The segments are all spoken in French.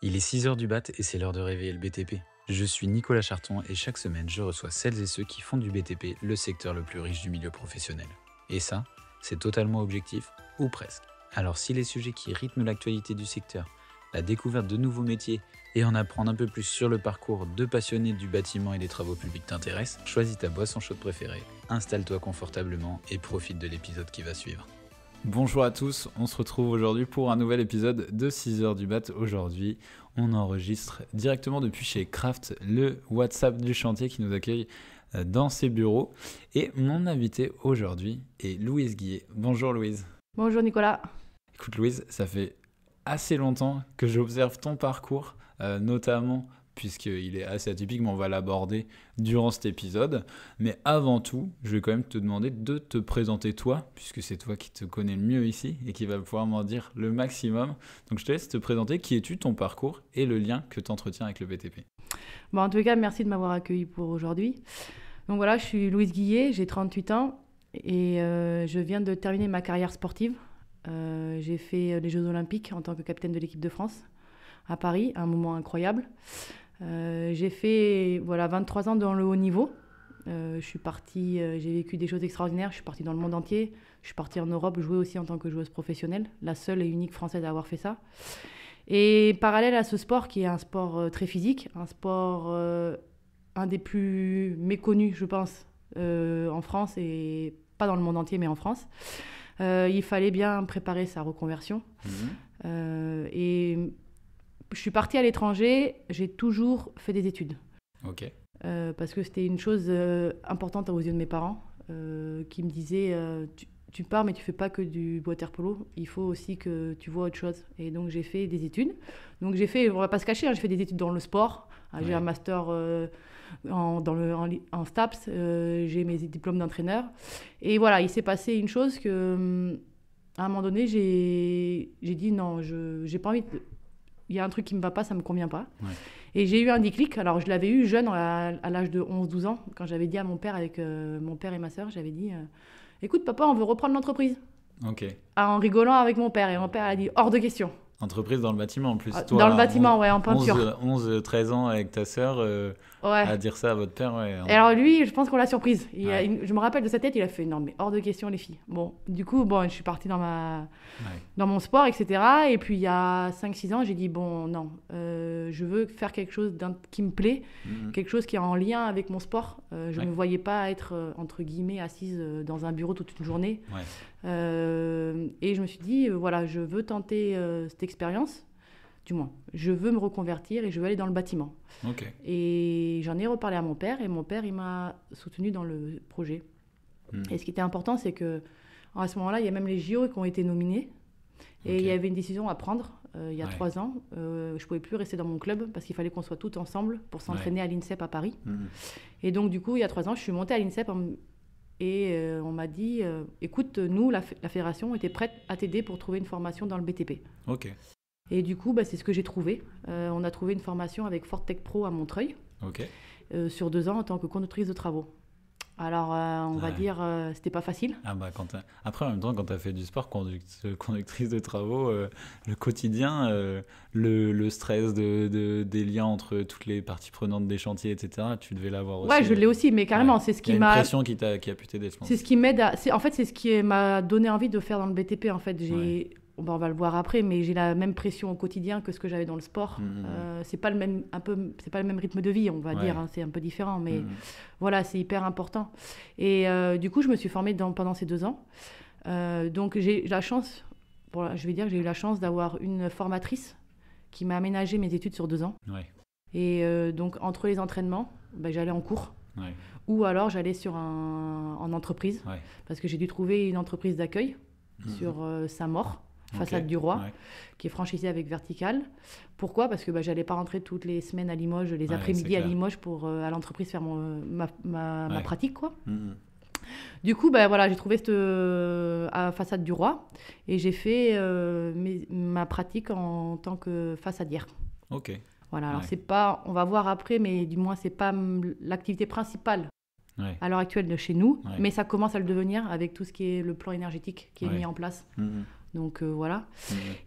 Il est 6 heures du mat et c'est l'heure de réveiller le BTP. Je suis Nicolas Charton et chaque semaine je reçois celles et ceux qui font du BTP le secteur le plus riche du milieu professionnel. Et ça, c'est totalement objectif, ou presque. Alors si les sujets qui rythment l'actualité du secteur, la découverte de nouveaux métiers et en apprendre un peu plus sur le parcours de passionnés du bâtiment et des travaux publics t'intéressent, choisis ta boisson chaude préférée, installe-toi confortablement et profite de l'épisode qui va suivre. Bonjour à tous, on se retrouve aujourd'hui pour un nouvel épisode de 6h du BAT. Aujourd'hui, on enregistre directement depuis chez Craft, le WhatsApp du chantier qui nous accueille dans ses bureaux. Et mon invité aujourd'hui est Louise Guillet. Bonjour Louise. Bonjour Nicolas. Écoute Louise, ça fait assez longtemps que j'observe ton parcours, notamment puisqu'il est assez atypique, mais on va l'aborder durant cet épisode. Mais avant tout, je vais quand même te demander de te présenter toi, puisque c'est toi qui te connais le mieux ici et qui va pouvoir m'en dire le maximum. Donc je te laisse te présenter. Qui es-tu, ton parcours et le lien que tu entretiens avec le BTP. Bon, en tout cas, merci de m'avoir accueilli pour aujourd'hui. Donc voilà, je suis Louise Guillet, j'ai 38 ans et je viens de terminer ma carrière sportive. J'ai fait les Jeux Olympiques en tant que capitaine de l'équipe de France à Paris, un moment incroyable. J'ai fait 23 ans dans le haut niveau. Je suis partie, j'ai vécu des choses extraordinaires. Je suis partie dans le monde entier. Je suis partie en Europe jouer aussi en tant que joueuse professionnelle, la seule et unique française à avoir fait ça. Et parallèle à ce sport qui est un sport très physique, un sport un des plus méconnus, je pense, en France et pas dans le monde entier, mais en France. Il fallait bien préparer sa reconversion. Et je suis partie à l'étranger, j'ai toujours fait des études. Ok. Parce que c'était une chose importante aux yeux de mes parents qui me disaient tu pars mais tu fais pas que du water polo, il faut aussi que tu vois autre chose. Et donc j'ai fait des études. Donc j'ai fait, on va pas se cacher, j'ai fait des études dans le sport. J'ai un master en STAPS, j'ai mes diplômes d'entraîneur. Et voilà, il s'est passé une chose que à un moment donné j'ai dit non, j'ai pas envie de... Il y a un truc qui me va pas, ça me convient pas. Ouais. Et j'ai eu un déclic. Alors, je l'avais eu jeune, à l'âge de 11-12 ans, quand j'avais dit à mon père, avec mon père et ma sœur, j'avais dit écoute, papa, on veut reprendre l'entreprise. Ok. En rigolant avec mon père. Et mon père a dit hors de question. Entreprise dans le bâtiment en plus. Toi, dans le bâtiment, ouais, en peinture. 11-13 ans avec ta sœur, à dire ça à votre père, ouais. Et alors lui, je pense qu'on l'a surprise. Je me rappelle de sa tête, il a fait non mais hors de question les filles. Bon, du coup, je suis partie dans mon sport, etc. Et puis il y a 5-6 ans, j'ai dit bon non, je veux faire quelque chose qui me plaît, quelque chose qui est en lien avec mon sport. Je ne me voyais pas être entre guillemets assise dans un bureau toute une journée. Et je me suis dit voilà, je veux tenter cette expérience. Du moins, je veux me reconvertir et je veux aller dans le bâtiment. Okay. Et j'en ai reparlé à mon père et mon père, il m'a soutenue dans le projet. Et ce qui était important, c'est qu'à ce moment-là, il y a même les JO qui ont été nominés. Et il y avait une décision à prendre il y a 3 ans. Je ne pouvais plus rester dans mon club parce qu'il fallait qu'on soit tous ensemble pour s'entraîner à l'INSEP à Paris. Et donc, du coup, il y a 3 ans, je suis montée à l'INSEP et on m'a dit écoute, nous, la fédération était prête à t'aider pour trouver une formation dans le BTP. Ok. Et du coup, c'est ce que j'ai trouvé. On a trouvé une formation avec Fortech Pro à Montreuil, sur 2 ans en tant que conductrice de travaux. Alors, on va dire, c'était pas facile. Après, en même temps, quand tu as fait du sport, conductrice de travaux, le quotidien, le stress des liens entre toutes les parties prenantes des chantiers, etc., tu devais l'avoir aussi. Ouais, je l'ai aussi, mais carrément, c'est ce qui m'a... Il y a une pression qui a pu t'aider, je pense. C'est ce qui m'aide En fait, c'est ce qui m'a donné envie de faire dans le BTP, en fait. On va le voir après, mais j'ai la même pression au quotidien que ce que j'avais dans le sport. C'est pas le même rythme de vie, on va dire. Hein, c'est un peu différent, mais voilà, c'est hyper important. Et du coup, je me suis formée pendant ces 2 ans. Donc, j'ai la chance, je vais dire que j'ai eu la chance d'avoir une formatrice qui m'a aménagé mes études sur 2 ans. Et donc, entre les entraînements, j'allais en cours. Ou alors, j'allais en entreprise, parce que j'ai dû trouver une entreprise d'accueil sur Saint-Maur. Façade du Roi, qui est franchisée avec Vertical. Pourquoi ? Parce que j'allais pas rentrer toutes les semaines à Limoges, les après-midi à Limoges pour à l'entreprise faire ma pratique, quoi. Du coup, j'ai trouvé à Façade du Roi et j'ai fait ma pratique en tant que façadière. Ok. Voilà. Alors c'est pas, on va voir après, mais du moins c'est pas l'activité principale. À l'heure actuelle de chez nous, mais ça commence à le devenir avec tout ce qui est le plan énergétique qui est mis en place. Donc voilà.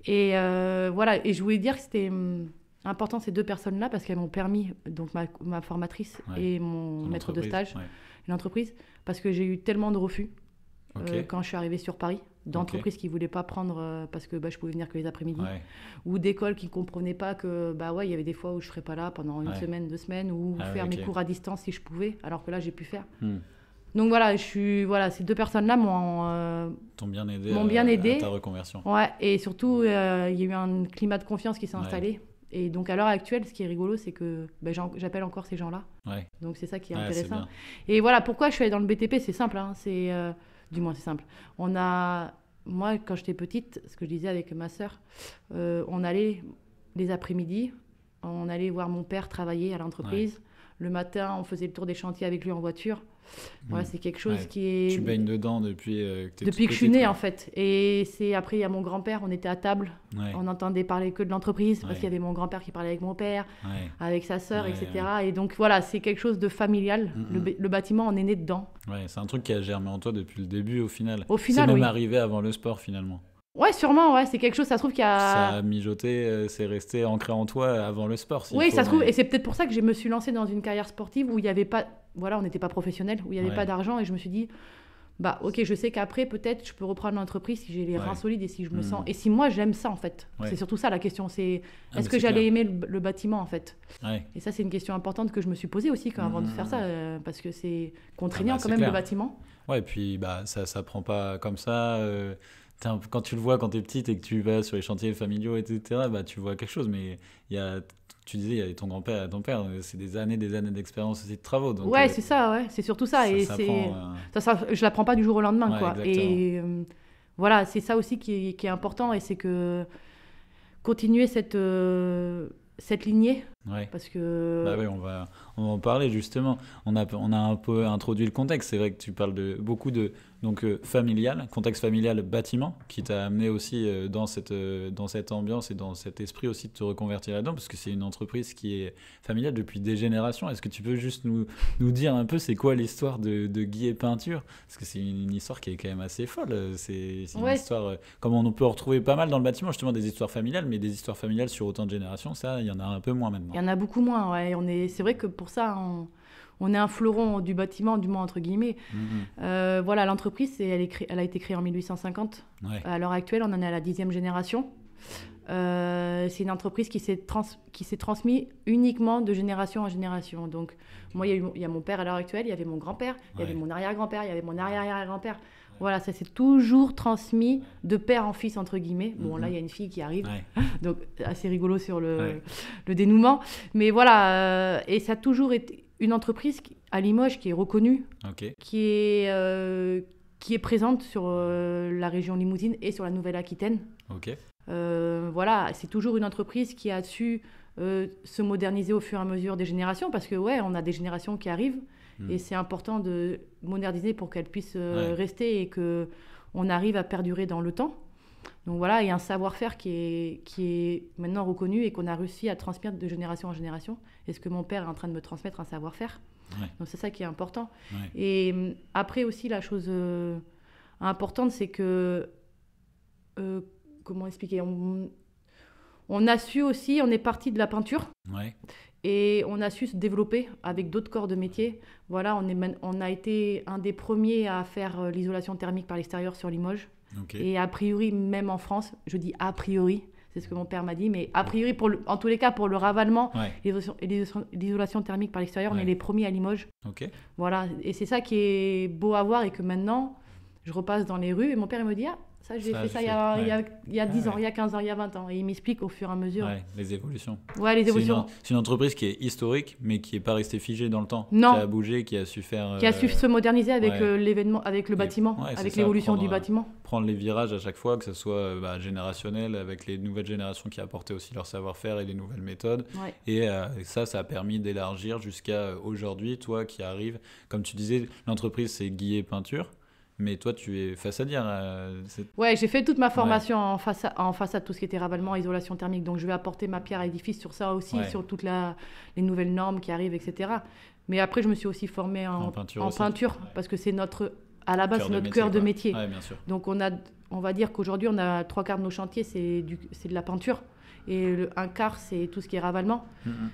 Et voilà, et je voulais dire que c'était important ces 2 personnes-là parce qu'elles m'ont permis, donc ma formatrice et mon maître de stage, l'entreprise, parce que j'ai eu tellement de refus quand je suis arrivée sur Paris, d'entreprises qui ne voulaient pas prendre parce que je pouvais venir que les après-midi, ou d'écoles qui ne comprenaient pas que il y avait des fois où je ne serais pas là pendant une semaine, 2 semaines, ou faire mes cours à distance si je pouvais, alors que là j'ai pu faire. Donc voilà, ces 2 personnes-là t'ont bien aidé, à ta reconversion. Ouais, et surtout, il y a eu un climat de confiance qui s'est installé. Et donc à l'heure actuelle, ce qui est rigolo, c'est que j'appelle encore ces gens-là. Donc c'est ça qui est intéressant. Et voilà, pourquoi je suis allée dans le BTP, c'est simple. Hein, du moins, c'est simple. Moi, quand j'étais petite, ce que je disais avec ma sœur, on allait les après-midi, on allait voir mon père travailler à l'entreprise. Le matin, on faisait le tour des chantiers avec lui en voiture. Voilà, c'est quelque chose qui est... Tu baignes dedans depuis que je suis née, en fait. Et après, il y a mon grand-père, on était à table, on n'entendait parler que de l'entreprise, parce qu'il y avait mon grand-père qui parlait avec mon père, avec sa sœur, etc. Et donc, voilà, c'est quelque chose de familial. Le bâtiment, on est né dedans. Ouais, c'est un truc qui a germé en toi depuis le début, au final. C'est même arrivé avant le sport, finalement. Ouais, sûrement, c'est quelque chose, ça se trouve qu'il y a... Ça a mijoté, c'est resté ancré en toi avant le sport. Oui, ça se trouve, et c'est peut-être pour ça que je me suis lancée dans une carrière sportive où il n'y avait pas... Voilà, on n'était pas professionnel, où il n'y avait pas d'argent, et je me suis dit, ok, je sais qu'après, peut-être, je peux reprendre l'entreprise si j'ai les reins solides et si je me sens... Et si moi, j'aime ça, en fait. C'est surtout ça, la question, c'est est-ce que j'allais aimer le bâtiment, en fait. Et ça, c'est une question importante que je me suis posée aussi avant de faire ça, parce que c'est contraignant quand même, le bâtiment. Ouais, et puis, ça prend pas comme ça... Quand tu le vois quand t'es petite et que tu vas sur les chantiers familiaux, etc., tu vois quelque chose. Mais tu disais, il y avait ton grand-père et ton père, c'est des années d'expérience aussi de travaux. Donc, c'est ça, c'est surtout ça. Je l'apprends pas du jour au lendemain, quoi. Et voilà, c'est ça aussi qui est important, et c'est que continuer cette lignée. Parce que... on va en parler justement. On a un peu introduit le contexte. C'est vrai que tu parles beaucoup de familial, contexte familial, bâtiment, qui t'a amené aussi dans cette ambiance et dans cet esprit aussi de te reconvertir là-dedans, parce que c'est une entreprise qui est familiale depuis des générations. Est-ce que tu peux juste nous dire un peu c'est quoi l'histoire de Guy et Peinture ? Parce que c'est une histoire qui est quand même assez folle. C'est une histoire, comme on peut en retrouver pas mal dans le bâtiment, justement des histoires familiales, mais des histoires familiales sur autant de générations, ça, il y en a un peu moins maintenant. Il y en a beaucoup moins, c'est vrai que pour ça, on est un fleuron du bâtiment, du moins entre guillemets. Voilà, l'entreprise, elle a été créée en 1850. À l'heure actuelle, on en est à la 10e génération. C'est une entreprise qui s'est transmise uniquement de génération en génération. Donc, moi, il y a mon père à l'heure actuelle, il y avait mon grand-père, il y avait mon arrière-grand-père, il y avait mon arrière-arrière-grand-père. Voilà, ça s'est toujours transmis de père en fils, entre guillemets. Bon, là, il y a une fille qui arrive, donc assez rigolo sur le dénouement. Mais voilà, et ça a toujours été une entreprise à Limoges qui est reconnue, qui est présente sur la région Limousine et sur la Nouvelle-Aquitaine. Voilà, c'est toujours une entreprise qui a su se moderniser au fur et à mesure des générations, parce que on a des générations qui arrivent. Et c'est important de moderniser pour qu'elles puissent rester et qu'on arrive à perdurer dans le temps. Donc voilà, il y a un savoir-faire qui est maintenant reconnu et qu'on a réussi à transmettre de génération en génération. Et ce que mon père est en train de me transmettre, un savoir-faire. Donc c'est ça qui est important. Et après aussi, la chose importante, c'est que... comment expliquer ? On a su aussi, on est parti de la peinture. Et on a su se développer avec d'autres corps de métier. Voilà, on a été un des premiers à faire l'isolation thermique par l'extérieur sur Limoges. Et a priori, même en France, je dis a priori, c'est ce que mon père m'a dit, mais a priori, en tous les cas, pour le ravalement et l'isolation thermique par l'extérieur, on est les premiers à Limoges. Voilà, et c'est ça qui est beau à voir, et que maintenant, je repasse dans les rues et mon père il me dit ça, j'ai fait ça il y a 10 ans, il y a 15 ans, il y a 20 ans. Et il m'explique au fur et à mesure. Les évolutions. Les évolutions. C'est une entreprise qui est historique, mais qui n'est pas restée figée dans le temps. Non. Qui a bougé, qui a su faire... Qui a su se moderniser avec l'événement, avec le bâtiment, avec l'évolution du bâtiment. Prendre les virages à chaque fois, que ce soit générationnel, avec les nouvelles générations qui apportaient aussi leur savoir-faire et les nouvelles méthodes. Et ça a permis d'élargir jusqu'à aujourd'hui. Toi qui arrives, comme tu disais, l'entreprise, c'est Guy et Peinture. Mais toi, tu es façadière. J'ai fait toute ma formation en façade, tout ce qui était ravalement, isolation thermique. Donc, je vais apporter ma pierre à l'édifice sur ça aussi, sur toutes les nouvelles normes qui arrivent, etc. Mais après, je me suis aussi formée en peinture, parce que c'est à la base, c'est notre cœur de métier. Bien sûr. Donc, on va dire qu'aujourd'hui, on a 3/4 de nos chantiers, c'est de la peinture. Et un quart, c'est tout ce qui est ravalement.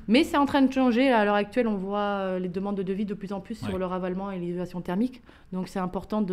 Mais c'est en train de changer. À l'heure actuelle, on voit les demandes de devis de plus en plus sur le ravalement et l'isolation thermique. Donc, c'est important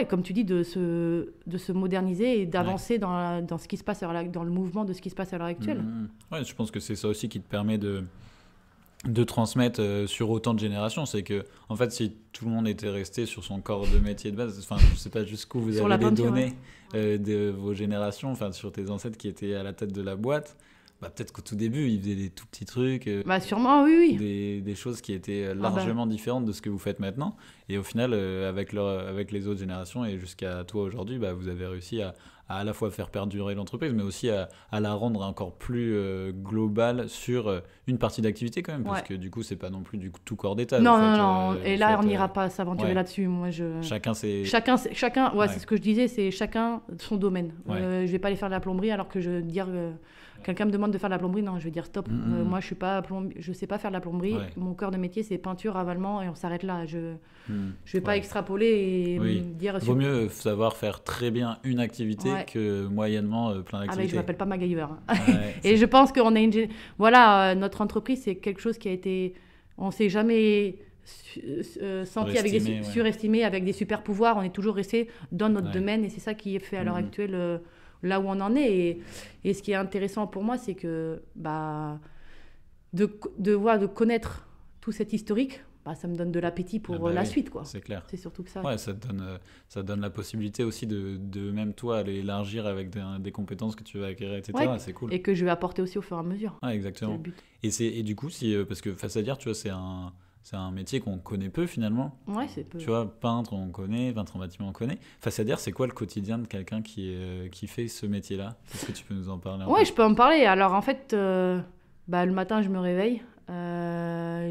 comme tu dis, de se moderniser et d'avancer dans ce qui se passe dans le mouvement de ce qui se passe à l'heure actuelle. Ouais, je pense que c'est ça aussi qui te permet de transmettre sur autant de générations. C'est que, en fait, si tout le monde était resté sur son corps de métier de base, enfin, je sais pas jusqu'où vous avez les données de vos générations, enfin, sur tes ancêtres qui étaient à la tête de la boîte, bah, peut-être qu'au tout début, ils faisaient des tout petits trucs. Bah, sûrement, oui. Des choses qui étaient largement différentes de ce que vous faites maintenant. Et au final, avec les autres générations et jusqu'à toi aujourd'hui, bah, vous avez réussi à la fois faire perdurer l'entreprise, mais aussi à la rendre encore plus globale sur une partie d'activité quand même, parce que du coup, c'est pas non plus du tout corps d'état. Non. Et là, on n'ira pas s'aventurer là-dessus. Moi, Chacun, c'est c'est ce que je disais, c'est chacun son domaine. Je vais pas aller faire de la plomberie alors que je veux dire... Quelqu'un me demande de faire de la plomberie, non, je vais dire stop. Moi, je sais pas faire de la plomberie. Mon cœur de métier, c'est peinture, ravalement, et on s'arrête là. Je vais pas extrapoler et dire... Vaut mieux savoir faire très bien une activité que moyennement plein d'activités. Ah mais je m'appelle pas MacGyver. Et je pense qu'on a notre entreprise, c'est quelque chose qui a été... On s'est jamais senti surestimé avec des super pouvoirs. On est toujours resté dans notre domaine, et c'est ça qui est fait à l'heure actuelle... là où on en est. Et ce qui est intéressant pour moi, c'est que de connaître tout cet historique, ça me donne de l'appétit pour la suite, quoi. C'est clair. C'est surtout que ça. Ouais, ça te donne la possibilité aussi de même toi aller élargir avec des compétences que tu vas acquérir, etc. Ouais. C'est cool. Et que je vais apporter aussi au fur et à mesure. Ouais, exactement. C'est le but. Et du coup, parce que Façadière, tu vois, c'est un métier qu'on connaît peu finalement. Ouais, c'est peu. Tu vois, peintre en bâtiment on connaît. Façadière, c'est quoi le quotidien de quelqu'un qui fait ce métier-là ? Est-ce que tu peux nous en parler un peu ? Ouais, je peux en parler. Alors en fait, le matin, je me réveille.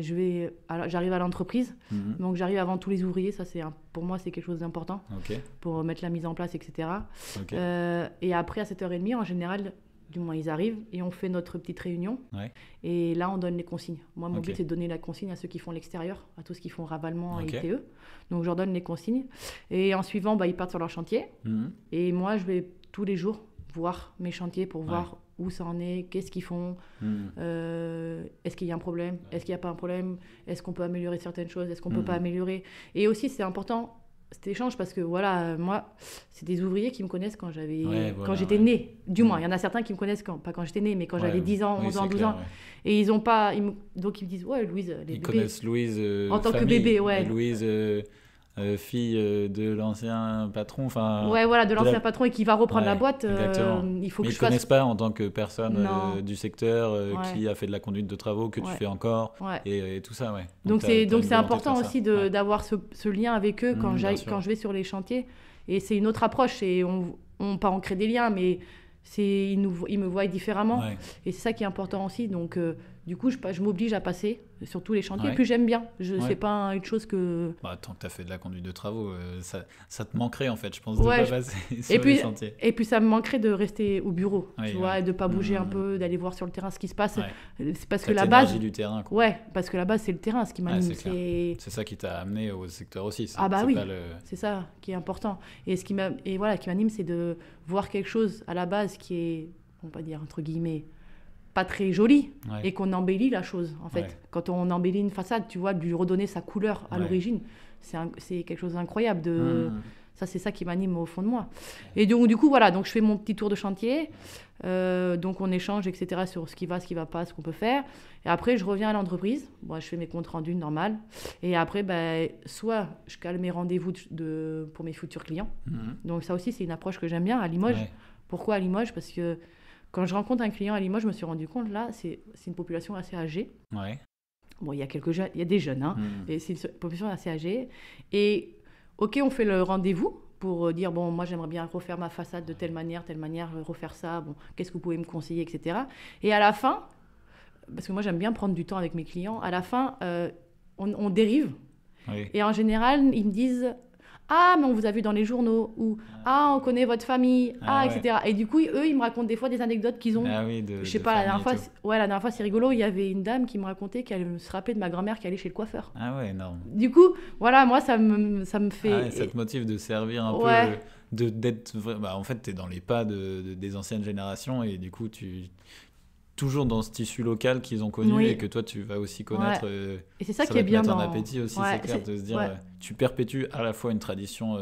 J'arrive à l'entreprise. Donc j'arrive avant tous les ouvriers. Ça, pour moi, c'est quelque chose d'important. Pour mettre la mise en place, etc. Et après, à 7h30, en général... Du moins, ils arrivent et on fait notre petite réunion. Et là, on donne les consignes. Moi, mon but, c'est de donner la consigne à ceux qui font l'extérieur, à tous ceux qui font ravalement et ITE. Donc, je leur donne les consignes. Et en suivant, ils partent sur leur chantier. Et moi, je vais tous les jours voir mes chantiers pour voir où ça en est, qu'est-ce qu'ils font, est-ce qu'il y a un problème, est-ce qu'il n'y a pas un problème, est-ce qu'on peut améliorer certaines choses, est-ce qu'on ne peut pas améliorer. Et aussi, c'est important... cet échange parce que moi c'est des ouvriers qui me connaissent quand j'étais née, du moins il y en a certains qui me connaissent pas quand j'étais née mais quand j'avais 10 ans, 11 ans, 12 ans et ils ont pas donc ils me disent Louise, les bébés connaissent Louise en tant que bébé, Louise fille de l'ancien patron, de l'ancien patron et qui va reprendre la boîte. Il faut mais que ils ne connaissent pas en tant que personne du secteur qui a fait de la conduite de travaux que tu fais encore et tout ça. Donc c'est important aussi d'avoir ce lien avec eux quand je vais sur les chantiers, et c'est une autre approche et on crée des liens, mais ils me voient différemment et c'est ça qui est important aussi. Donc du coup je m'oblige à passer sur tous les chantiers, et puis j'aime bien. C'est pas une chose que... tant que tu as fait de la conduite de travaux, ça te manquerait en fait, je pense, de pas passer sur les chantiers. Et puis ça me manquerait de rester au bureau, tu vois, et de pas bouger un peu, d'aller voir sur le terrain ce qui se passe. C'est parce que la base du terrain, parce que la base c'est le terrain, ce qui m'anime. C'est ça qui t'a amené au secteur aussi. C'est ça qui est important. Et qui m'anime, c'est de voir quelque chose à la base qui est, on va dire entre guillemets, pas très joli, et qu'on embellit la chose en fait. Quand on embellit une façade, tu vois, de lui redonner sa couleur à l'origine, c'est quelque chose d'incroyable. Ça, c'est ça qui m'anime au fond de moi. Et donc du coup donc je fais mon petit tour de chantier, donc on échange, etc., sur ce qui va pas, ce qu'on peut faire, et après je reviens à l'entreprise. Je fais mes comptes rendus normales, et après soit je cale mes rendez-vous pour mes futurs clients. Donc ça aussi c'est une approche que j'aime bien à Limoges. Pourquoi à Limoges ? Parce que quand je rencontre un client à Limoges, je me suis rendu compte, là, c'est une population assez âgée. Bon, il y a quelques jeunes, il y a des jeunes, mais c'est une population assez âgée. Et, on fait le rendez-vous pour dire, moi, j'aimerais bien refaire ma façade de telle manière, refaire ça, qu'est-ce que vous pouvez me conseiller, etc. Et à la fin, parce que moi, j'aime bien prendre du temps avec mes clients, à la fin, on dérive. Et en général, ils me disent... Ah, mais on vous a vu dans les journaux, ou ah, on connaît votre famille, etc. Et du coup, eux, ils me racontent des fois des anecdotes qu'ils ont. Je sais pas, la dernière fois, c'est rigolo, il y avait une dame qui me racontait qu'elle se rappelait de ma grand-mère qui allait chez le coiffeur. Ah ouais, énorme. Du coup, moi, ça me fait... ça te motive de servir un peu en fait, tu es dans les pas des anciennes générations et du coup, toujours dans ce tissu local qu'ils ont connu et que toi, tu vas aussi connaître. Et c'est ça qui est bien dans... appétit aussi, c'est clair, de se dire, tu perpétues à la fois une tradition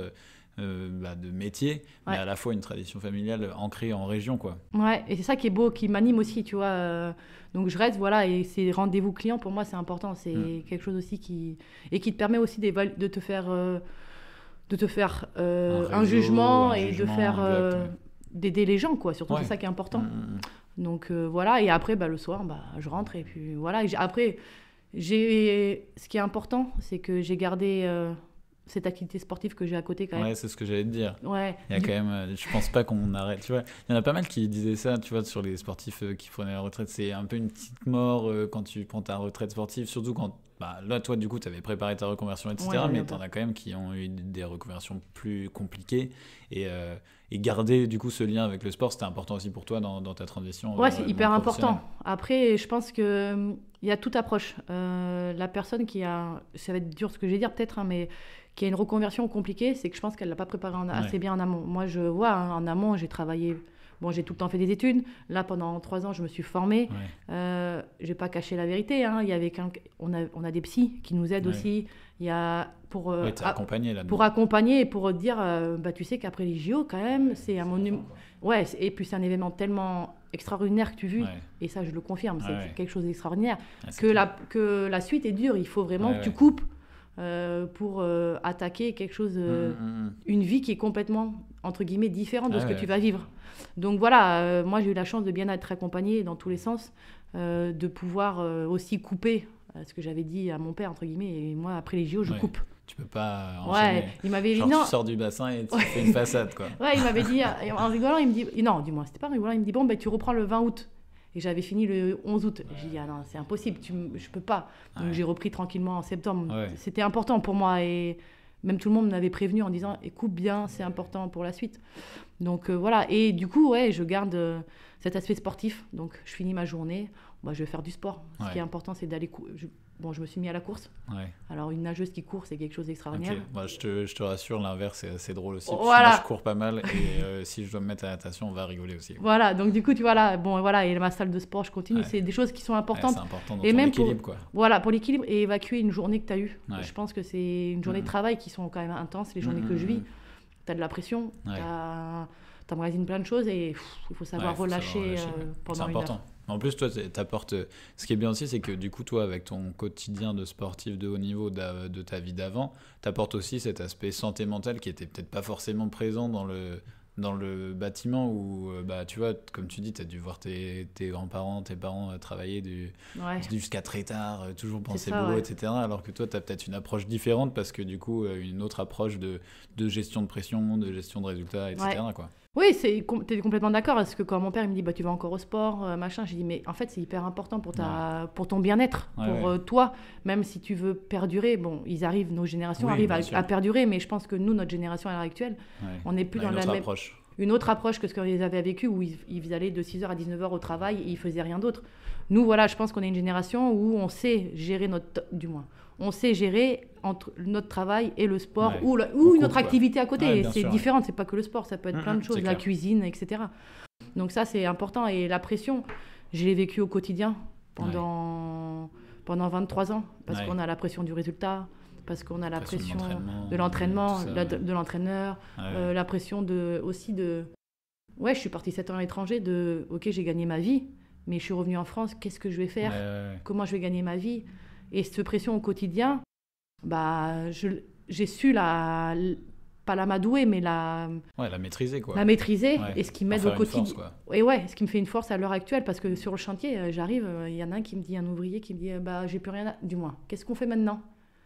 de métier, mais à la fois une tradition familiale ancrée en région, quoi. Ouais, et c'est ça qui est beau, qui m'anime aussi, tu vois. Donc je reste, et ces rendez-vous clients, pour moi, c'est important. C'est quelque chose aussi qui te permet aussi de te faire, un jugement et de faire d'aider les gens, quoi. Surtout, c'est ça qui est important. Donc et après, le soir, je rentre et puis voilà. Après, ce qui est important, c'est que j'ai gardé cette activité sportive que j'ai à côté quand même. Ouais, c'est ce que j'allais te dire. Ouais. Il y a quand même, je pense pas qu'on arrête. Tu vois, il y en a pas mal qui disaient ça, tu vois, sur les sportifs qui prenaient la retraite. C'est un peu une petite mort quand tu prends ta retraite sportive, surtout quand, là, toi, du coup, tu avais préparé ta reconversion, etc. Mais t'en as quand même qui ont eu des reconversions plus compliquées. Et garder, du coup, ce lien avec le sport, c'était important aussi pour toi dans ta transition. Ouais, c'est hyper important. Après, je pense qu'il y a toute approche. La personne ça va être dur ce que je vais dire peut-être, mais qui a une reconversion compliquée, c'est que je pense qu'elle ne l'a pas préparé assez bien en amont. Moi, je vois, en amont, j'ai travaillé... Bon, j'ai tout le temps fait des études. Là, pendant 3 ans, je me suis formée. Je vais pas cacher la vérité. Il y avait on a des psys qui nous aident aussi. Il y a pour accompagner et pour dire, tu sais qu'après les JO, quand même, c'est un monument. Ouais, et puis c'est un événement tellement extraordinaire que tu vis. Et ça, je le confirme, c'est quelque chose d'extraordinaire. Que la suite est dure. Il faut vraiment que tu coupes pour attaquer quelque chose, une vie qui est complètement, entre guillemets, différente de ce que tu vas vivre. Donc moi j'ai eu la chance de bien être accompagnée dans tous les sens, de pouvoir aussi couper ce que j'avais dit à mon père, entre guillemets, et moi après les JO je coupe. Tu peux pas enchaîner. Il m'avait dit tu sors du bassin et tu fais une façade, quoi. Il m'avait dit, en rigolant, il me dit, non, dis-moi, c'était pas rigolant, il me dit, bon, tu reprends le 20 août. Et j'avais fini le 11 août. J'ai dit, non, c'est impossible, je peux pas. Donc j'ai repris tranquillement en septembre. C'était important pour moi et même tout le monde m'avait prévenu en disant, écoute bien, c'est important pour la suite. Donc et du coup, je garde cet aspect sportif. Donc je finis ma journée, je vais faire du sport. Ce qui est important, c'est d'aller je me suis mis à la course. Alors une nageuse qui court, c'est quelque chose d'extraordinaire. Je te rassure, l'inverse, c'est assez drôle aussi. Voilà. Moi, je cours pas mal et si je dois me mettre à la natation, on va rigoler aussi. Voilà, donc du coup, tu vois là, et ma salle de sport, je continue. C'est des choses qui sont importantes. C'est important dans ton équilibre, quoi. Voilà, pour l'équilibre et évacuer une journée que tu as eue. Je pense que c'est une journée de travail qui sont quand même intenses, les journées que je vis. Tu as de la pression, tu emmagasines plein de choses et il faut savoir relâcher pendant une heure. En plus, toi, t'apportes... Ce qui est bien aussi, c'est que du coup, toi, avec ton quotidien de sportif de haut niveau de ta vie d'avant, t'apportes aussi cet aspect santé mentale qui était peut-être pas forcément présent dans le bâtiment où, tu vois, comme tu dis, t'as dû voir tes grands-parents, tes parents travailler jusqu'à très tard, toujours penser boulot, etc. Alors que toi, t'as peut-être une approche différente parce que du coup, une autre approche de gestion de pression, de gestion de résultats, etc. Quoi. Oui, t'es complètement d'accord. Parce que quand mon père il me dit tu vas encore au sport, machin, j'ai dit mais en fait c'est hyper important pour ton bien-être, pour toi, même si tu veux perdurer. Bon, nos générations arrivent à perdurer, mais je pense que nous, notre génération à l'heure actuelle, on n'est plus dans la même approche. Une autre approche que ce qu'ils avaient vécu où ils allaient de 6h à 19h au travail et ils faisaient rien d'autre. Nous, je pense qu'on est une génération où on sait gérer on sait gérer entre notre travail et le sport ou une autre activité à côté. C'est différent, c'est pas que le sport, ça peut être plein de choses, la cuisine, etc. Donc ça, c'est important. Et la pression, je l'ai vécue au quotidien pendant 23 ans, parce qu'on a la pression du résultat, parce qu'on a la pression de l'entraînement, de l'entraîneur, la pression aussi de... Ouais, je suis partie 7 ans à l'étranger, ok, j'ai gagné ma vie, mais je suis revenue en France, qu'est-ce que je vais faire ? Comment je vais gagner ma vie ? Et cette pression au quotidien, j'ai su pas la m'adouer, mais la maîtriser, quoi. La maîtriser, et ce qui m'aide au quotidien. Et ce qui me fait une force à l'heure actuelle, parce que sur le chantier, j'arrive, il y en a un ouvrier qui me dit, j'ai plus rien du moins. Qu'est-ce qu'on fait maintenant ?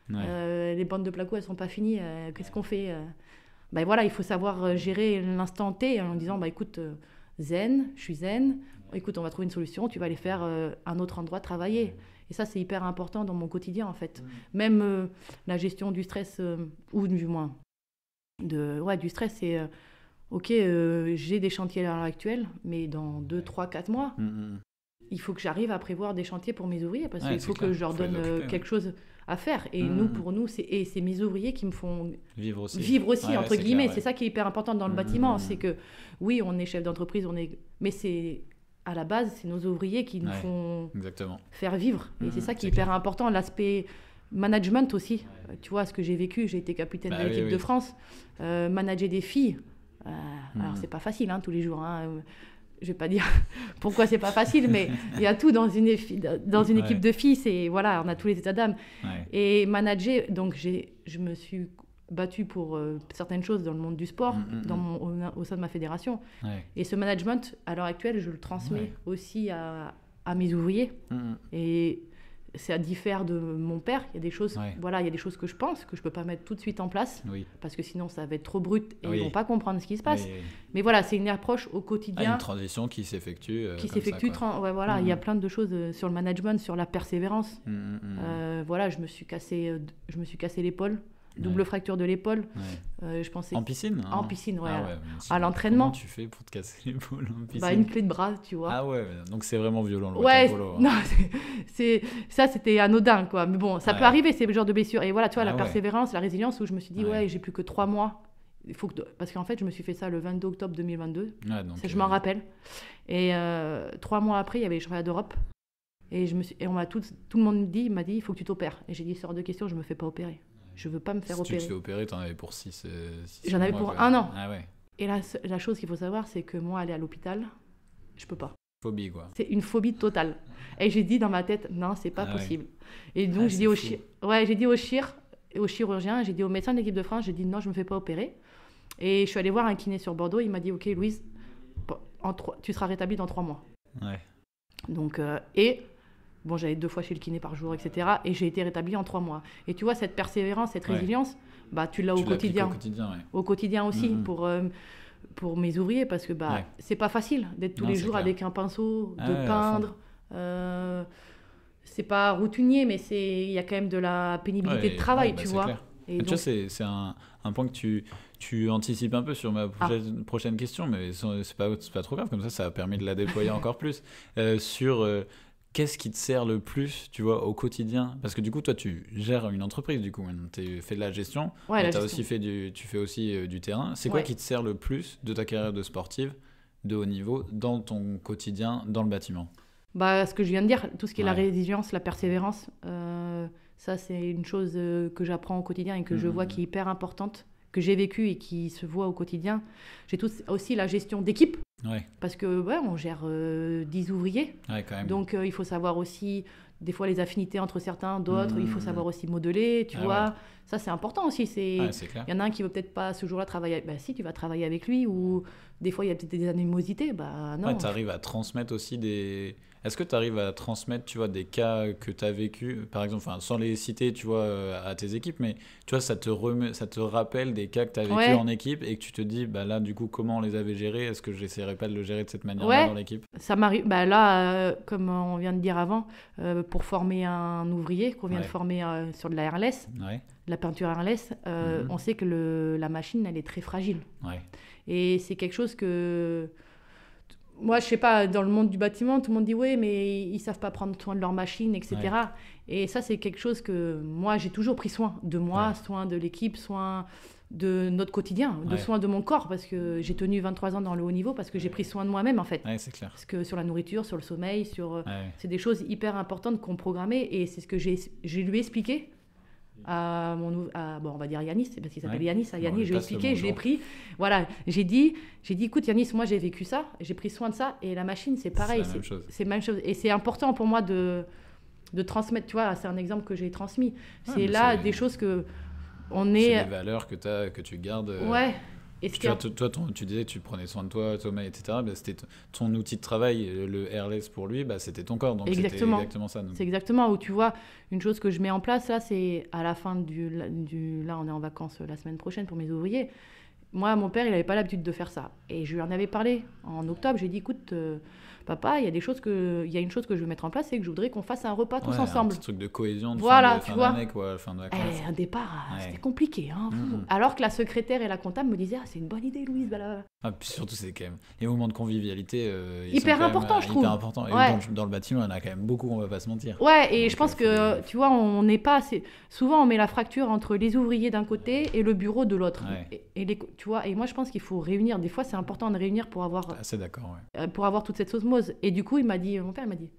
Les bandes de placo, elles sont pas finies. Qu'est-ce qu'on fait ? Il faut savoir gérer l'instant T en disant, écoute, je suis zen. Écoute, on va trouver une solution. Tu vas aller faire un autre endroit travailler. Et ça, c'est hyper important dans mon quotidien, en fait. Même la gestion du stress, ou du moins, du stress, c'est... ok, j'ai des chantiers à l'heure actuelle, mais dans 2, 3, 4 mois, il faut que j'arrive à prévoir des chantiers pour mes ouvriers parce qu'il faut que je leur donne quelque chose à faire. Et pour nous, c'est mes ouvriers qui me font vivre aussi entre guillemets. Clair, c'est ça qui est hyper important dans le bâtiment. C'est que, oui, on est chef d'entreprise, mais c'est... À la base, c'est nos ouvriers qui nous font faire vivre. Et c'est ça qui est hyper important. L'aspect management aussi. Tu vois, ce que j'ai vécu, j'ai été capitaine de l'équipe de France. Manager des filles, alors c'est pas facile tous les jours. Je vais pas dire pourquoi c'est pas facile, mais il y a tout dans une équipe de filles. On a tous les états d'âme. Et manager, donc je me suis battue pour certaines choses dans le monde du sport, au sein de ma fédération. Et ce management, à l'heure actuelle, je le transmets aussi à mes ouvriers. Et ça diffère de mon père. Il y a des choses, il y a des choses que je pense que je peux pas mettre tout de suite en place, parce que sinon ça va être trop brut et ils vont pas comprendre ce qui se passe. Mais voilà, c'est une approche au quotidien. Une transition qui s'effectue. Il y a plein de choses sur le management, sur la persévérance. Je me suis cassé l'épaule. Double fracture de l'épaule. Je pensais... En piscine En piscine, à l'entraînement. Comment tu fais pour te casser l'épaule en piscine? Une clé de bras, tu vois. Ah ouais, donc c'est vraiment violent le waterpolo. Non, ça c'était anodin, quoi. Mais bon, ça peut arriver, c'est le genre de blessure. Et voilà, tu vois, la persévérance, la résilience, où je me suis dit, j'ai plus que 3 mois. Parce qu'en fait, je me suis fait ça le 22 octobre 2022. Je m'en rappelle. Et 3 mois après, il y avait les championnats d'Europe. Et tout le monde m'a dit, il faut que tu t'opères. Et j'ai dit, c'est hors de question, je me fais pas opérer. Je veux pas me faire opérer. Si tu te fais opérer, t'en avais pour 6 J'en avais pour 1 an. Ah ouais. Et la chose qu'il faut savoir, c'est que moi, aller à l'hôpital, je peux pas. Phobie, quoi. C'est une phobie totale. Et j'ai dit dans ma tête, non, c'est pas possible. Et donc, j'ai dit au chirurgien, j'ai dit au médecin de l'équipe de France, j'ai dit non, je me fais pas opérer. Et je suis allée voir un kiné sur Bordeaux, il m'a dit, ok, Louise, tu seras rétablie dans 3 mois. Donc, j'allais 2 fois chez le kiné par jour, etc. Et j'ai été rétablie en 3 mois. Et tu vois, cette persévérance, cette résilience, tu l'as au quotidien. Au quotidien aussi, pour mes ouvriers, parce que c'est pas facile d'être tous les jours avec un pinceau, de peindre. C'est pas routinier, mais il y a quand même de la pénibilité de travail, tu vois. Et donc... Tu vois, c'est un point que tu anticipes un peu sur ma prochaine question, mais c'est pas trop grave, comme ça a permis de la déployer encore plus. Qu'est-ce qui te sert le plus, tu vois, au quotidien? Parce que du coup, toi, tu gères une entreprise, du coup, tu fais de la gestion, mais tu fais aussi du terrain. C'est quoi qui te sert le plus de ta carrière de sportive de haut niveau dans ton quotidien, dans le bâtiment? Ce que je viens de dire, tout ce qui est la résilience, la persévérance, ça, c'est une chose que j'apprends au quotidien et que je vois qui est hyper importante, que j'ai vécu et qui se voit au quotidien. J'ai aussi la gestion d'équipe. Parce que on gère 10 ouvriers, quand même. Donc il faut savoir aussi des fois les affinités entre certains, d'autres, il faut savoir aussi modeler, tu vois. Ça c'est important aussi. Il y en a un qui veut peut-être pas ce jour-là travailler, si tu vas travailler avec lui, ou des fois il y a peut-être des animosités, non. Tu arrives à transmettre aussi des... Est-ce que tu arrives à transmettre, tu vois, des cas que tu as vécu, par exemple, sans les citer, tu vois, à tes équipes, mais tu vois, ça te rappelle des cas que tu as vécu en équipe et que tu te dis, là, du coup, comment on les avait gérés? Est-ce que j'essaierais pas de le gérer de cette manière-là dans l'équipe? Ça m'arrive. Là, comme on vient de dire avant, pour former un ouvrier qu'on vient de former sur de la airless, de la peinture airless, on sait que la machine, elle est très fragile. Et c'est quelque chose que... Moi, je sais pas, dans le monde du bâtiment, tout le monde dit oui, mais ils savent pas prendre soin de leur machine, etc. Et ça, c'est quelque chose que moi, j'ai toujours pris soin de moi, soin de l'équipe, soin de notre quotidien, soin de mon corps, parce que j'ai tenu 23 ans dans le haut niveau, parce que j'ai pris soin de moi-même, en fait. C'est clair. Parce que sur la nourriture, sur le sommeil, c'est des choses hyper importantes qu'on programmait, et c'est ce que j'ai lui expliqué à on va dire Yanis, parce qu'il s'appelle Yanis. À Yanis, je lui ai expliqué, je l'ai pris. Voilà, j'ai dit, écoute Yanis, moi j'ai vécu ça, j'ai pris soin de ça, et la machine c'est pareil, c'est la même chose. Et c'est important pour moi de transmettre, tu vois, c'est un exemple que j'ai transmis. C'est des choses que c'est des valeurs que tu gardes. Et tu vois, toi, tu disais que tu prenais soin de toi, Thomas, etc. C'était ton outil de travail, le airless pour lui, c'était ton corps. Donc c'était exactement ça. C'est exactement où tu vois, une chose que je mets en place, là, c'est à la fin là, on est en vacances la semaine prochaine pour mes ouvriers. Moi, mon père, il n'avait pas l'habitude de faire ça. Et je lui en avais parlé en octobre. J'ai dit, écoute, papa, il y a une chose que je veux mettre en place, c'est que je voudrais qu'on fasse un repas tous ensemble. Un petit truc de cohésion de fin d'année, fin de vacances. Un départ, c'était compliqué. Alors que la secrétaire et la comptable me disaient, c'est une bonne idée, Louise. Ah, puis surtout, c'est quand même les moments de convivialité, ils hyper sont quand important, même je trouve. hyper importants. Et Ouais. dans le bâtiment, il y en a quand même beaucoup, on va pas se mentir. Ouais, et Donc, je pense faut que, tu vois, on n'est pas assez... Souvent, on met la fracture entre les ouvriers d'un côté et le bureau de l'autre. Ouais. Tu vois, et moi, je pense qu'il faut réunir. Des fois, c'est important de réunir pour avoir Assez d'accord, ouais. toute cette osmose. Et du coup, mon père, il m'a dit,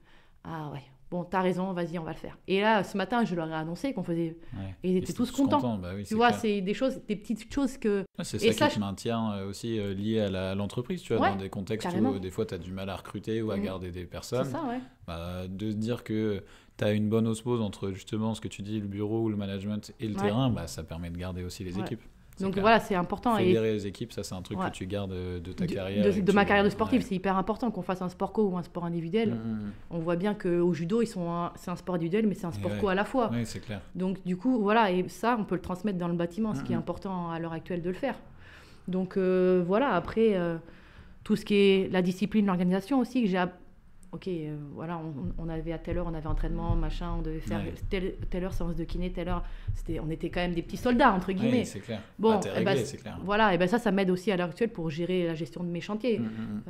ah ouais, bon, t'as raison, vas-y, on va le faire. Et là, ce matin, je leur ai annoncé qu'on faisait... Ouais. Et ils étaient tous contents. Bah oui, Tu c'est vois, clair. c'est des petites choses que... Ouais, c'est Et ça ça, qui te maintient aussi lié à l'entreprise, tu vois, Ouais, dans des contextes carrément. où des fois tu as du mal à recruter ou à garder des C'est personnes. ça, ouais. Bah, de se dire que tu as une bonne osmose entre justement ce que tu dis, le bureau ou le management et le Ouais. terrain, bah, ça permet de garder aussi les Ouais. équipes. C'est Donc clair. voilà, c'est important. Fédérer les équipes, ça c'est un truc Ouais. que tu gardes de ta De- carrière. de, et que de tu- ma carrière de sportive, ouais. c'est hyper important qu'on fasse un sport co ou un sport individuel. Mhm. On voit bien qu'au judo, c'est un sport individuel, mais c'est un sport ouais. co à la fois. Oui, c'est clair. Donc du coup, voilà, et ça, on peut le transmettre dans le bâtiment, ce qui est Mhm. important à l'heure actuelle de le faire. Donc voilà, après, tout ce qui est la discipline, l'organisation aussi, que j'ai... Ok, voilà, on avait à telle heure, on avait entraînement, machin, on devait faire Ouais. telle heure séance de kiné, telle heure... On était quand même des petits soldats, entre guillemets. Oui, c'est clair. Bon, Bah, t'es eh ben, réglé, c'est clair. Voilà, et ben ça m'aide aussi à l'heure actuelle pour gérer la gestion de mes chantiers. Mhm.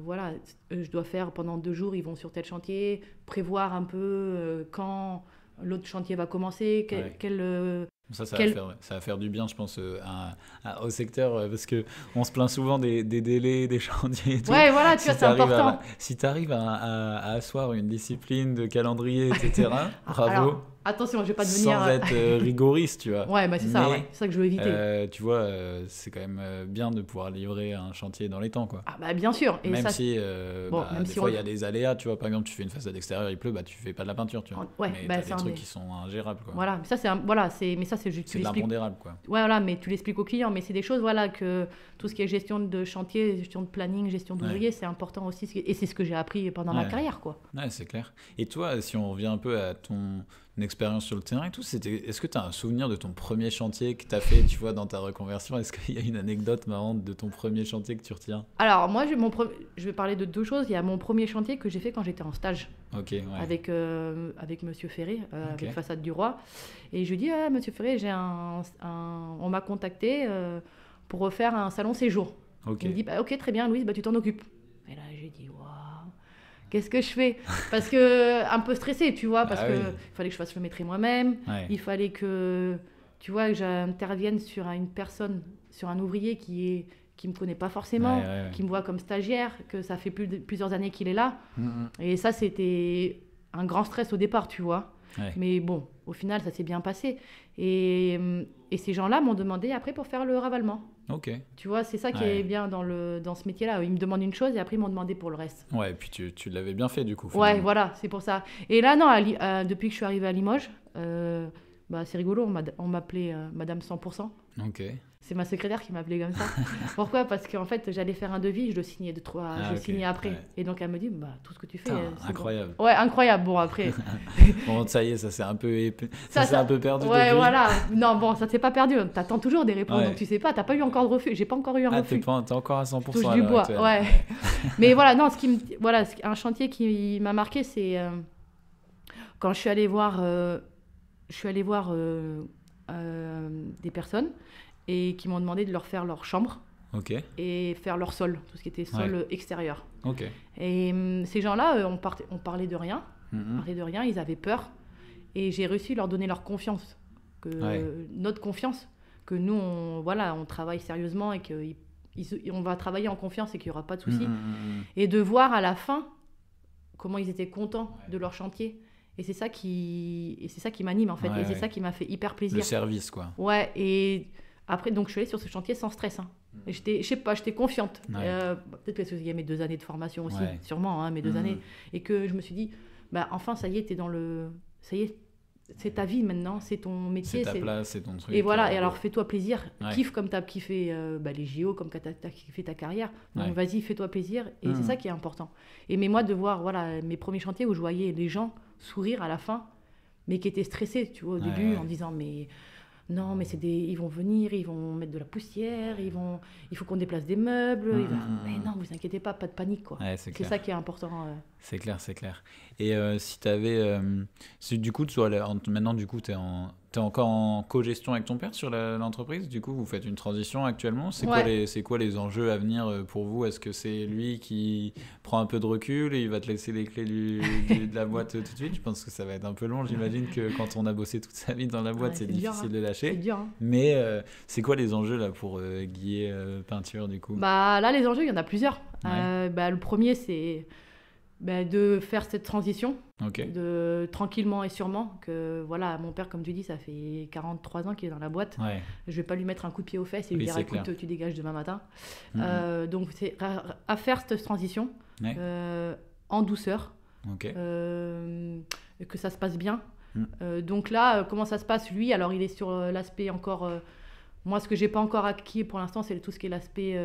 Voilà, je dois faire pendant 2 jours, ils vont sur tel chantier, prévoir un peu quand l'autre chantier va commencer, Ouais. Ça quel- va faire du bien, je pense, au secteur, parce qu'on se plaint souvent des délais, des chantiers et tout. Ouais, voilà, tu vois, c'est important. Si tu arrives à asseoir une discipline de calendrier, etc., bravo. Alors, attention, je vais pas devenir... Sans être rigoriste, tu vois. Ouais, bah c'est ça, Mais, ouais. C'est ça que je veux éviter. tu vois, c'est quand même bien de pouvoir livrer un chantier dans les temps, quoi. Ah bah bien sûr. Et Même ça, si, bon, des même si fois, on- il y a des aléas, tu vois. Par exemple, tu fais une façade extérieure, il pleut, bah, tu fais pas de la peinture, tu vois. Ouais, Mais bah, t'as c'est des un trucs des- qui sont ingérables, quoi. Voilà, mais ça c'est juste C'est de l'impondérable, quoi. Ouais, voilà, mais tu l'expliques au client, mais c'est des choses, voilà, que tout ce qui est gestion de chantier, gestion de planning, gestion d'ouvrier, c'est important aussi, et c'est ce que j'ai appris pendant ma Ouais. carrière, quoi. Ouais, c'est clair. Et toi, si on revient un peu à ton expérience sur le terrain et tout, est-ce que tu as un souvenir de ton premier chantier que tu as fait, tu vois, dans ta reconversion? Est-ce qu'il y a une anecdote marrante de ton premier chantier que tu retiens? Alors, moi, je vais parler de 2 choses. Il y a mon premier chantier que j'ai fait quand j'étais en stage Ok, ouais. avec Monsieur Ferré, Ok. avec Façade du Roi. Et je lui dis, ah, Monsieur Ferré, on m'a contacté pour refaire un salon séjour. Ok. Il me dit, bah, ok, très bien, Louise, bah, tu t'en occupes. Et là, j'ai dit, waouh, qu'est-ce que je fais? Parce que, un peu stressée, tu vois, parce Ah que oui. il fallait que je fasse le maîtrise moi-même. Ouais. Il fallait que, tu vois, que j'intervienne sur une personne, sur un ouvrier qui me connaît pas forcément, Ouais. qui me voit comme stagiaire, que ça fait plusieurs années qu'il est là. Mhm. Et ça, c'était un grand stress au départ, tu vois. Ouais. Mais bon, au final, ça s'est bien passé. Et ces gens-là m'ont demandé après pour faire le ravalement. Ok. Tu vois, c'est ça qui Ouais. est bien dans ce métier-là. Ils me demandent une chose et après, ils m'ont demandé pour le reste. Ouais, et puis tu l'avais bien fait, du coup. Ouais, finalement. voilà, c'est pour ça. Et là, non, depuis que je suis arrivée à Limoges, bah, c'est rigolo, on m'appelait Madame 100%. Ok. C'est ma secrétaire qui m'appelait comme ça. Pourquoi? Parce qu'en fait, j'allais faire un devis, je le signais Ah, ok, signais après. ouais. Et donc, elle me dit, bah, tout ce que tu fais, Putain, c'est bon. incroyable. Ouais, incroyable. Bon, après... Bon, ça y est, ça s'est un peu, Ça, s'est un peu perdu Ouais, depuis. voilà. Non, bon, ça ne s'est pas perdu. T'attends toujours des réponses, Ouais. donc tu sais pas. T'as pas eu encore de refus. J'ai pas encore eu un Ah, refus. t'es encore à 100% Touche à du l'heure bois, actuelle. ouais. Mais voilà, non, un chantier qui m'a marqué, c'est quand je suis allée voir des personnes et qui m'ont demandé de leur faire leur chambre Ok, et faire leur sol, tout ce qui était sol extérieur. ok. Et ces gens-là, on parlait de rien. Mhm. Parlaient de rien, ils avaient peur. Et j'ai réussi à leur donner leur confiance. Ouais. Notre confiance, que nous, on travaille sérieusement et qu'on va travailler en confiance et qu'il n'y aura pas de soucis. Mhm. Et de voir à la fin comment ils étaient contents de leur chantier. Et c'est ça qui m'anime, en fait. Ouais, et c'est ouais. ça qui m'a fait hyper Le plaisir. service, quoi. Ouais, et après, donc, je suis allée sur ce chantier sans stress. Hein. Et j'étais confiante. Ouais. Peut-être parce qu'il y a mes 2 années de formation aussi, Ouais. sûrement, hein, mes 2 Mhm. années. Et que je me suis dit, bah, enfin, ça y est, ça y est, c'est ta vie maintenant, c'est ton métier. C'est ta place, c'est ton truc. Et voilà, et alors fais-toi plaisir. Ouais. Kiffe comme tu as kiffé les JO, comme tu as kiffé ta carrière. Donc Ouais. vas-y, fais-toi plaisir. Et Mhm. c'est ça qui est important. Et mais moi, de voir mes premiers chantiers où je voyais les gens sourire à la fin, mais qui étaient stressés, tu vois, au Ouais, début, ouais. en disant, mais non, mais ils vont venir, ils vont mettre de la poussière, il faut qu'on déplace des meubles. Mais non, vous inquiétez pas de panique, quoi. Ouais, c'est C'est clair. ça qui est important. C'est clair, c'est clair. Et si t'avais... du coup, toi, maintenant, du coup, t'es T'es encore en co-gestion avec ton père sur l'entreprise? Du coup, vous faites une transition actuellement. C'est quoi les enjeux à venir pour vous? Est-ce que c'est lui qui prend un peu de recul et il va te laisser les clés de la boîte tout de suite? Je pense que ça va être un peu long. J'imagine que quand on a bossé toute sa vie dans la boîte, c'est difficile de lâcher. C'est dur, hein. Mais c'est quoi les enjeux là pour Guillet Peinture du coup? Là, les enjeux, il y en a plusieurs. Ouais. Le premier, c'est de faire cette transition, de tranquillement et sûrement. Que voilà, mon père, comme tu dis, ça fait 43 ans qu'il est dans la boîte. Ouais. Je vais pas lui mettre un coup de pied aux fesses et lui dire écoute, tu dégages demain matin. Donc c'est à faire cette transition en douceur, que ça se passe bien. Donc là, comment ça se passe lui? Alors il est sur l'aspect encore. Moi, ce que j'ai pas encore acquis pour l'instant, c'est tout ce qui est l'aspect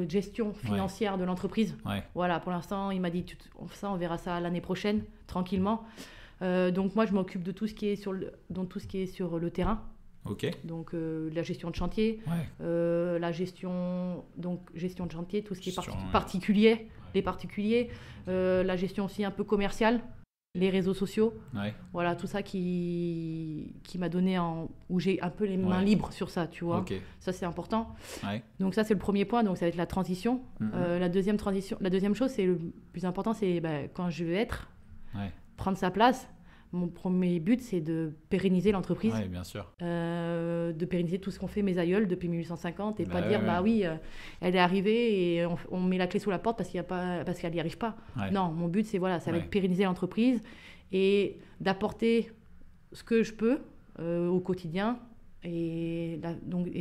gestion financière de l'entreprise. Ouais. Voilà, pour l'instant, il m'a dit ça, on verra ça l'année prochaine, tranquillement. Donc moi, je m'occupe de tout ce qui est sur le terrain. Donc la gestion de chantier, la gestion de chantier, tout ce qui est particulier, les particuliers, la gestion aussi un peu commerciale. Les réseaux sociaux, voilà, tout ça qui m'a donné où j'ai un peu les mains libres sur ça, tu vois. Ça, c'est important. Donc ça, c'est le premier point, donc ça va être la transition. La deuxième chose, c'est le plus important, c'est quand je vais prendre sa place. Mon premier but, c'est de pérenniser l'entreprise. Oui, bien sûr. De pérenniser tout ce qu'ont fait mes aïeuls depuis 1850 et pas dire, elle est arrivée et on met la clé sous la porte parce qu'elle n'y arrive pas. Ouais. Non, mon but, c'est ça va être pérenniser l'entreprise et d'apporter ce que je peux au quotidien et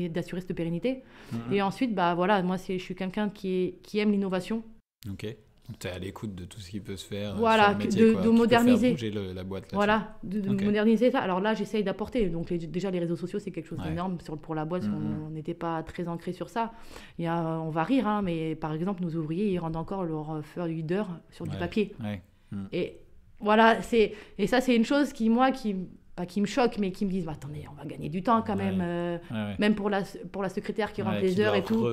d'assurer cette pérennité. Et ensuite, moi, je suis quelqu'un qui aime l'innovation. Ok. Donc, tu es à l'écoute de tout ce qui peut se faire sur le métier, de moderniser. Faire bouger la boîte. Voilà, de moderniser ça. Alors là, j'essaye d'apporter. Donc déjà, les réseaux sociaux, c'est quelque chose d'énorme pour la boîte. On n'était pas très ancré sur ça. On va rire, hein, mais par exemple, nos ouvriers, ils rendent encore leur feuille d'heure sur du papier. Et voilà, et ça, c'est une chose pas qui me choque, mais qui me disent attendez, on va gagner du temps quand même. Même pour la secrétaire qui rentre les heures et tout.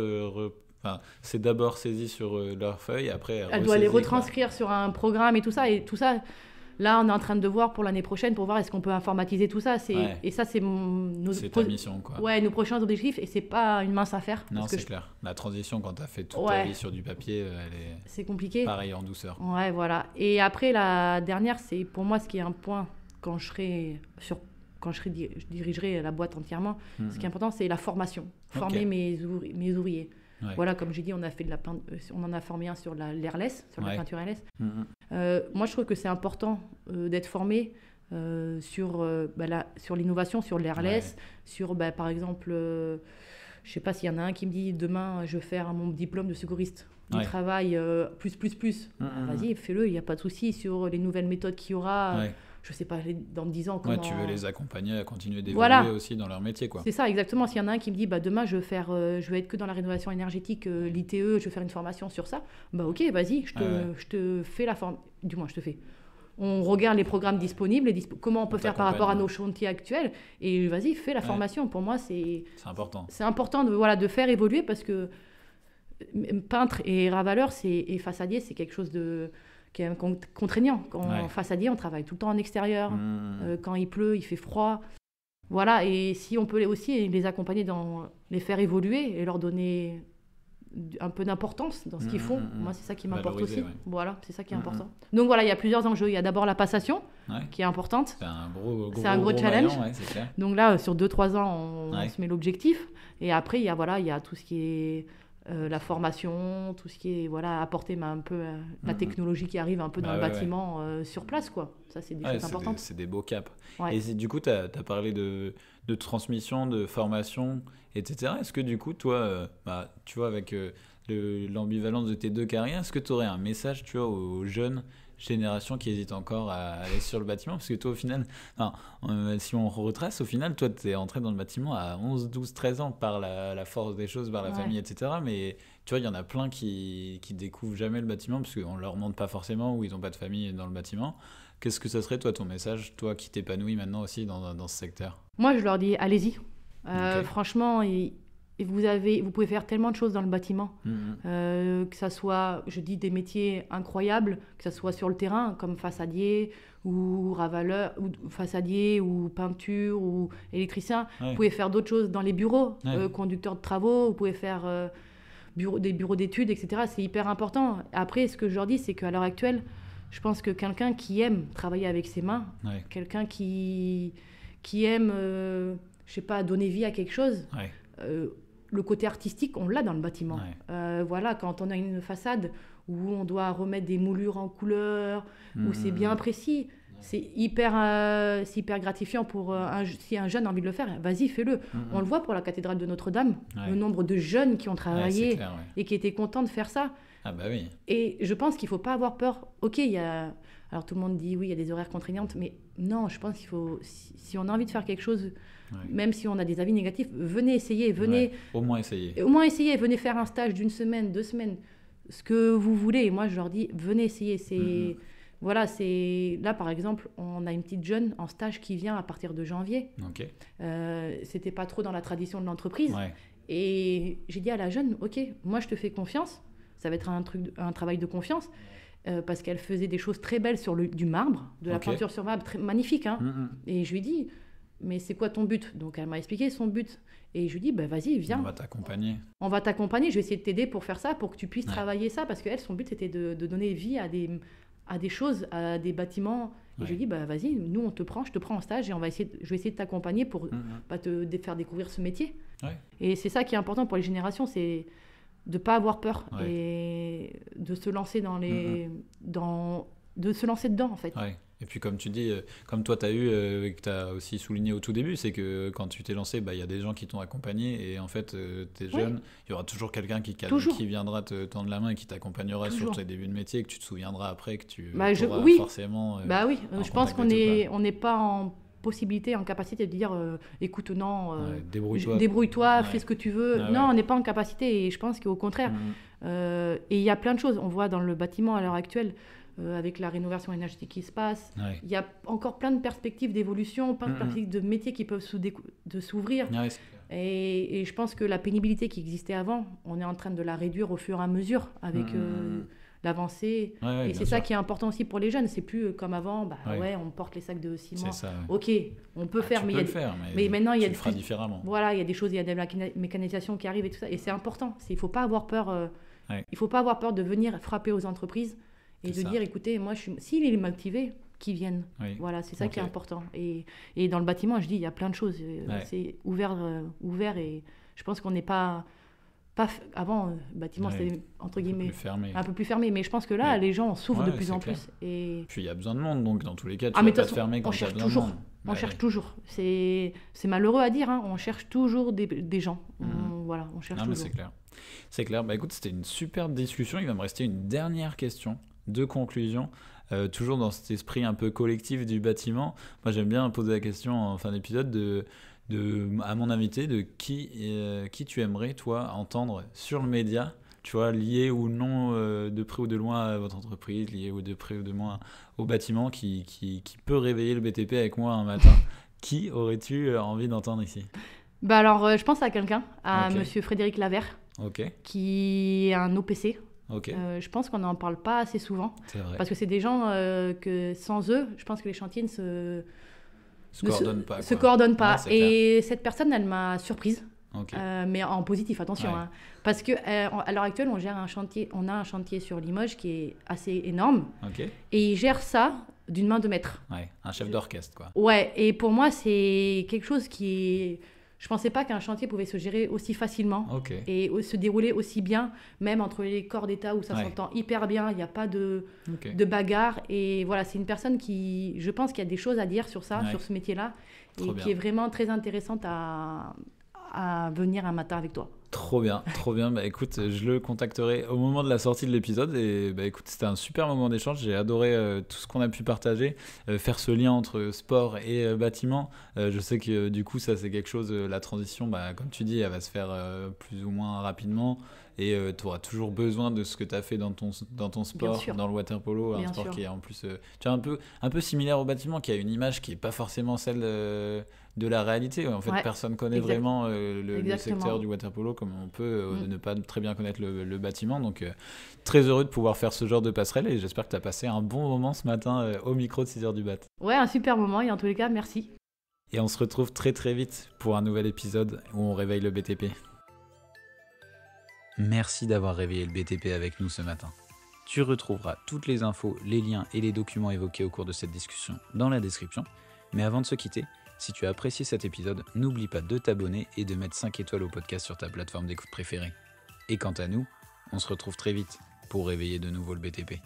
Enfin, c'est d'abord saisi sur leur feuille, après elle doit les retranscrire sur un programme et tout ça. Là, on est en train de voir pour l'année prochaine pour voir est-ce qu'on peut informatiser tout ça. Et ça, c'est ta mission, quoi. Ouais, nos prochains objectifs, et c'est pas une mince affaire. Non, c'est clair. La transition, quand tu as fait toute ta vie sur du papier, c'est compliqué. Pareil en douceur. Ouais, voilà. Et après, la dernière, c'est pour moi ce qui est un point quand je dirigerai la boîte entièrement. Ce qui est important, c'est la formation. Former mes ouvriers. Ouais. Voilà, comme j'ai dit, on en a formé un sur l'airless, sur la peinture airless. Moi, je trouve que c'est important d'être formé sur l'innovation, sur l'airless, sur, par exemple, je sais pas s'il y en a un qui me dit demain, je vais faire mon diplôme de secouriste. Du travail plus. Vas-y, fais-le, il n'y a pas de souci sur les nouvelles méthodes qu'il y aura. Je sais pas, dans 10 ans, comment... tu veux les accompagner à continuer d'évoluer aussi dans leur métier, quoi. C'est ça, exactement. S'il y en a un qui me dit, demain, je vais être que dans la rénovation énergétique, l'ITE, je vais faire une formation sur ça, ok, vas-y, je te fais la forme... Du moins, je te fais. On regarde les programmes disponibles, comment on peut faire par rapport à nos chantiers actuels, et vas-y, fais la formation. Pour moi, c'est important. C'est important de faire évoluer, parce que peintre et ravaleur et façadier, c'est quelque chose qui est contraignant. En façadier, on travaille tout le temps en extérieur. Quand il pleut, il fait froid. Voilà, et si on peut aussi les accompagner dans les faire évoluer et leur donner un peu d'importance dans ce qu'ils font, moi, c'est ça qui m'importe aussi. Voilà, c'est ça qui est important. Donc voilà, il y a plusieurs enjeux. Il y a d'abord la passation, qui est importante. C'est un gros challenge. C'est clair. Donc là, sur 2-3 ans, on se met l'objectif. Et après, il y a tout ce qui est... la formation, tout ce qui est apporter un peu la technologie qui arrive un peu dans le bâtiment sur place, quoi. Ça, c'est des choses importantes. C'est des beaux caps. Et du coup, tu as parlé de transmission, de formation, etc. Est-ce que du coup, toi, tu vois, avec l'ambivalence de tes deux carrières, est-ce que tu aurais un message, tu vois, aux jeunes générations qui hésitent encore à aller sur le bâtiment? Parce que toi, au final, si on retrace, au final, toi, tu es entré dans le bâtiment à 11, 12, 13 ans par la force des choses, par la famille, etc. Mais tu vois, il y en a plein qui découvrent jamais le bâtiment parce qu'on leur montre pas forcément ou ils n'ont pas de famille dans le bâtiment. Qu'est-ce que ça serait, toi, ton message, toi qui t'épanouis maintenant aussi dans ce secteur? Moi, je leur dis, allez-y. Franchement, vous pouvez faire tellement de choses dans le bâtiment, que ça soit, je dis des métiers incroyables, que ça soit sur le terrain, comme façadier ou ravaleur, ou façadier ou peinture ou électricien. Vous pouvez faire d'autres choses dans les bureaux, conducteur de travaux, vous pouvez faire des bureaux d'études, etc. C'est hyper important. Après, ce que je leur dis, c'est qu'à l'heure actuelle, je pense que quelqu'un qui aime travailler avec ses mains, quelqu'un qui aime, je sais pas, donner vie à quelque chose, le côté artistique, on l'a dans le bâtiment. Voilà, quand on a une façade où on doit remettre des moulures en couleur, où c'est bien précis, c'est hyper gratifiant pour si un jeune a envie de le faire, vas-y, fais-le. On le voit pour la cathédrale de Notre-Dame, le nombre de jeunes qui ont travaillé clair, et qui étaient contents de faire ça. Ah bah oui. Et je pense qu'il ne faut pas avoir peur. Ok, alors tout le monde dit oui, il y a des horaires contraignantes, mais non, je pense qu'il faut, si on a envie de faire quelque chose, même si on a des avis négatifs, venez essayer, au moins essayer. Venez faire un stage d'1 semaine, 2 semaines, ce que vous voulez. Et moi, je leur dis, venez essayer. Voilà, là, par exemple, on a une petite jeune en stage qui vient à partir de janvier. C'était pas trop dans la tradition de l'entreprise. Et j'ai dit à la jeune, ok, moi, je te fais confiance. Ça va être un travail de confiance. Parce qu'elle faisait des choses très belles sur du marbre, de la peinture sur marbre, très magnifique. Et je lui dis, mais c'est quoi ton but? Donc elle m'a expliqué son but. Et je lui dis, vas-y, viens. On va t'accompagner. Je vais essayer de t'aider pour faire ça, pour que tu puisses travailler ça. Parce qu'elle, son but, c'était de donner vie à des choses, à des bâtiments. Et je lui dis, vas-y, nous, je te prends en stage et je vais essayer de t'accompagner pour te faire découvrir ce métier. Et c'est ça qui est important pour les générations, c'est de ne pas avoir peur et de se lancer de se lancer dedans, en fait. Et puis comme tu dis, comme toi tu as eu, et que tu as aussi souligné au tout début, c'est que quand tu t'es lancé, y a des gens qui t'ont accompagné et en fait tu es jeune, il y aura toujours quelqu'un qui viendra te tendre la main et qui t'accompagnera sur tes débuts de métier, que tu te souviendras après, que tu pourras forcément... je pense qu'on n'est pas en possibilité, en capacité de dire écoute, non, débrouille-toi, fais ce que tu veux. On n'est pas en capacité et je pense qu'au contraire, et il y a plein de choses, on voit dans le bâtiment à l'heure actuelle, avec la rénovation énergétique qui se passe, il y a encore plein de perspectives d'évolution, plein de perspectives de métiers qui peuvent s'ouvrir. Et je pense que la pénibilité qui existait avant, on est en train de la réduire au fur et à mesure avec l'avancée. Et c'est ça qui est important aussi pour les jeunes. C'est plus comme avant, on porte les sacs de ciment. Ça, ok, on peut faire, mais maintenant il y a feras différemment. Voilà, il y a des choses, il y a de la mécanisation qui arrive et tout ça. Et c'est important. Il faut pas avoir peur. Il faut pas avoir peur de venir frapper aux entreprises. Et de dire, écoutez, moi, s'il est motivé, qu'ils viennent. Voilà, c'est ça qui est important. Et dans le bâtiment, je dis, il y a plein de choses. C'est ouvert et je pense qu'on n'est pas avant, le bâtiment, c'était, entre guillemets, un peu plus fermé. Mais je pense que là, les gens s'ouvrent de plus en plus. Et... Puis il y a besoin de monde, donc dans tous les cas, tu ne vas pas te fermer quand tu as besoin de monde. On cherche toujours. C'est malheureux à dire, on cherche toujours des gens. Voilà, on cherche toujours. Mais c'est clair. Écoute, c'était une super discussion. Il va me rester une dernière question de conclusion, toujours dans cet esprit un peu collectif du bâtiment. Moi, j'aime bien poser la question en fin d'épisode à mon invité de qui tu aimerais, toi, entendre sur le média, tu vois, lié ou non de près ou de loin à votre entreprise, lié ou de près ou de loin au bâtiment, qui peut réveiller le BTP avec moi un matin. Qui aurais-tu envie d'entendre ici? Alors, je pense à quelqu'un, à Monsieur Frédéric Lavert, qui est un OPC. Je pense qu'on n'en parle pas assez souvent. C'est vrai. Parce que c'est des gens que sans eux, je pense que les chantiers ne se coordonnent pas. Et cette personne, elle m'a surprise. Mais en positif, attention. Parce qu'à l'heure actuelle, on a un chantier sur Limoges qui est assez énorme. Et il gère ça d'une main de maître. Un chef d'orchestre, quoi. Et pour moi, c'est quelque chose qui est... Je ne pensais pas qu'un chantier pouvait se gérer aussi facilement et se dérouler aussi bien, même entre les corps d'État où ça s'entend hyper bien, il n'y a pas de bagarre. Et voilà, c'est une personne qui, je pense qu'il y a des choses à dire sur ça, sur ce métier-là, qui est vraiment très intéressante à venir un matin avec toi. Trop bien. Écoute, je le contacterai au moment de la sortie de l'épisode et écoute, c'était un super moment d'échange. J'ai adoré tout ce qu'on a pu partager, faire ce lien entre sport et bâtiment. Je sais que du coup, ça c'est quelque chose, la transition, comme tu dis, elle va se faire plus ou moins rapidement. et tu auras toujours besoin de ce que tu as fait dans ton sport, dans le water polo, un sport qui est en plus tu vois, un peu similaire au bâtiment, qui a une image qui n'est pas forcément celle de la réalité. En fait, personne connaît vraiment le secteur du water polo comme on peut ne pas très bien connaître le bâtiment. Donc, très heureux de pouvoir faire ce genre de passerelle et j'espère que tu as passé un bon moment ce matin au micro de 6h du Bat. Ouais, un super moment et en tous les cas, merci. Et on se retrouve très très vite pour un nouvel épisode où on réveille le BTP. Merci d'avoir réveillé le BTP avec nous ce matin. Tu retrouveras toutes les infos, les liens et les documents évoqués au cours de cette discussion dans la description. Mais avant de se quitter, si tu as apprécié cet épisode, n'oublie pas de t'abonner et de mettre 5 étoiles au podcast sur ta plateforme d'écoute préférée. Et quant à nous, on se retrouve très vite pour réveiller de nouveau le BTP.